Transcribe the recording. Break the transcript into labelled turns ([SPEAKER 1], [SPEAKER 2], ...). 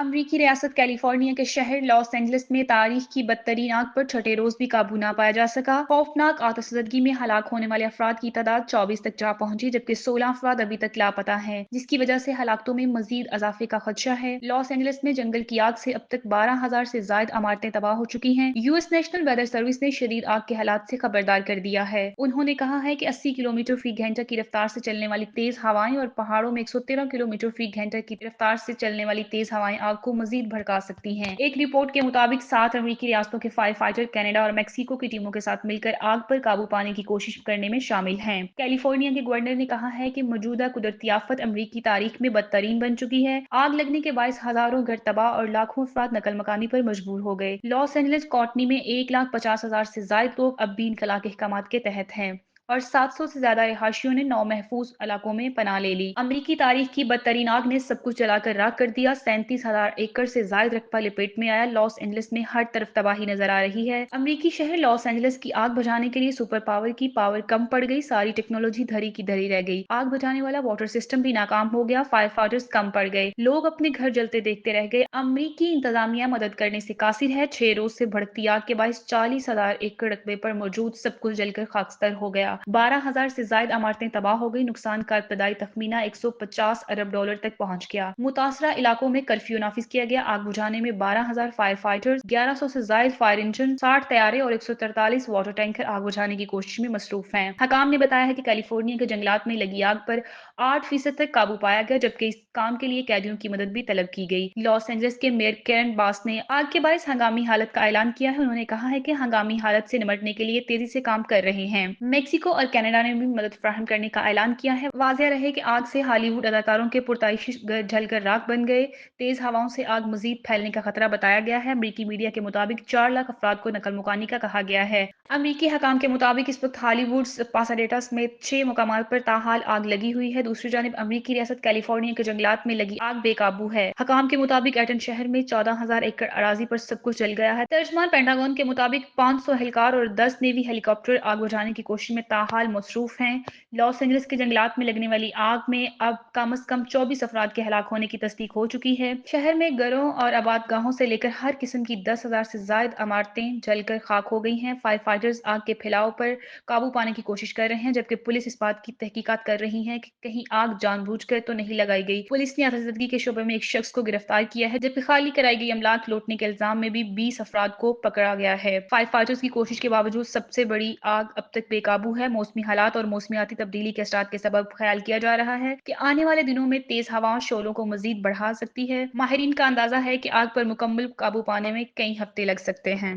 [SPEAKER 1] अमरीकी रियासत कैलिफोर्निया के शहर लॉस एंजलिस में तारीख की बदतरीन आग पर छठे रोज भी काबू ना पाया जा सका। खौफनाक आतशबाजी में हलाक होने वाले अफराद की तादाद 24 तक जा पहुंची, जबकि 16 अफराद अभी तक लापता हैं, जिसकी वजह से हलाकतों में मजीद इजाफे का खदशा है। लॉस एंजलिस में जंगल की आग से अब तक 12,000 से ज्यादा इमारतें तबाह हो चुकी हैं। यूएस नेशनल वेदर सर्विस ने शदीद आग के हालात से खबरदार कर दिया है। उन्होंने कहा है कि 80 किलोमीटर फी घंटा की रफ्तार से चलने वाली तेज हवाएं और पहाड़ों में 113 किलोमीटर फी घंटा की रफ्तार से चलने वाली तेज हवाएं आग को मजीद भड़का सकती हैं। एक रिपोर्ट के मुताबिक 7 अमेरिकी रियासतों के फायर फाइटर कनाडा और मेक्सिको की टीमों के साथ मिलकर आग पर काबू पाने की कोशिश करने में शामिल हैं। कैलिफोर्निया के गवर्नर ने कहा है कि मौजूदा कुदरती आफत अमरीकी तारीख में बदतरीन बन चुकी है। आग लगने के बायस हजारों घर तबाह और लाखों अफराद नकल मकानी पर मजबूर हो गए। लॉस एंजलिस कॉटनी में 1,50,000 से ज्यादा लोग अब भी इनखला के अहकाम के तहत हैं और 700 से ज्यादा रिहायशियों ने 9 महफूज इलाकों में पनाह ले ली। अमरीकी तारीख की बदतरीन आग ने सब कुछ जलाकर राख कर दिया। 37,000 एकड़ से ज्यादा रकबा लपेट में आया। लॉस एंजलिस में हर तरफ तबाही नजर आ रही है। अमरीकी शहर लॉस एंजलिस की आग बुझाने के लिए सुपर पावर की पावर कम पड़ गई। सारी टेक्नोलॉजी धरी की धरी रह गई। आग बुझाने वाला वाटर सिस्टम भी नाकाम हो गया। फायर फाइटर्स कम पड़ गए। लोग अपने घर जलते देखते रह गए। अमरीकी इंतजामिया मदद करने से कासिर है। 6 रोज से भड़कती आग के बायस 40,000 एकड़ रकबे पर मौजूद सब कुछ जलकर खाकस्तर हो गया। 12,000 से ज्यादा इमारतें तबाह हो गई। नुकसान का इब्तदाई तखमीना $150 अरब तक पहुंच गया। मुतासरा इलाकों में कर्फ्यू नाफिज किया गया। आग बुझाने में 12,000 फायर फाइटर्स, 1100 से ज्यादा फायर इंजन, 60 तैयारे और 143 वाटर टैंकर आग बुझाने की कोशिश में मसरूफ हैं। हकाम ने बताया है कि कैलिफोर्निया के जंगलात में लगी आग पर 8% तक काबू पाया गया, जबकि इस काम के लिए कैदियों की मदद भी तलब की गई। लॉस एंजलिस के मेयर कैरन बास ने आग के बायस हंगामी हालत का ऐलान किया है। उन्होंने कहा है कि हंगामी हालत से निपटने के लिए तेजी से काम कर रहे हैं। मेक्सिको और कनाडा ने भी मदद फराहम करने का ऐलान किया है। वाज़ेह रहे कि आग से हॉलीवुड अदाकारों के पुरताइश घर जलकर राख बन गए। तेज हवाओं से आग मजीद फैलने का खतरा बताया गया है। अमरीकी मीडिया के मुताबिक 4 लाख अफराद को नकल मुकानी का कहा गया है। अमरीकी हकाम के मुताबिक इस वक्त हॉलीवुड, पासाडेटा समेत 6 मुकामात पर ताहाल आग लगी हुई है। दूसरी जानिब अमरीकी रियासत कैलिफोर्निया के जंगलात में लगी आग बेकाबू है। हकाम के मुताबिक एटन शहर में 14,000 एकड़ अराजी पर सब कुछ जल गया है। तर्जमान पेंटागन के मुताबिक 500 एहलकार और 10 नेवी हेलीकॉप्टर आग बुझाने की कोशिश में ताहाल मसरूफ हैं। लॉस एंजलिस के जंगलात में लगने वाली आग में अब कम से कम 24 अफराद के हलाक होने की तस्दीक हो चुकी है। शहर में घरों और आबादगाहों से लेकर हर किस्म की 10,000 से ज्यादा इमारतें जलकर खाक हो गई हैं। फायर फाइटर्स आग के फैलाव पर काबू पाने की कोशिश कर रहे हैं, जबकि पुलिस इस बात की तहकीकात कर रही है कि कहीं आग जानबूझकर तो नहीं लगाई गई। पुलिस ने आतशबाजी के शोबे में एक शख्स को गिरफ्तार किया है, जबकि खाली कराई गई अमलाक लौटने के इल्जाम में भी 20 अफराद को पकड़ा गया है। फायर फाइटर्स की कोशिश के बावजूद सबसे बड़ी आग अब तक बेकाबू है। मौसमी हालात और मौसमियाती तब्दीली के असरात के सबब ख्याल किया जा रहा है कि आने वाले दिनों में तेज हवाएं शोलों को मजीद बढ़ा सकती है। माहिरीन का अंदाजा है कि आग पर मुकम्मल काबू पाने में कई हफ्ते लग सकते हैं।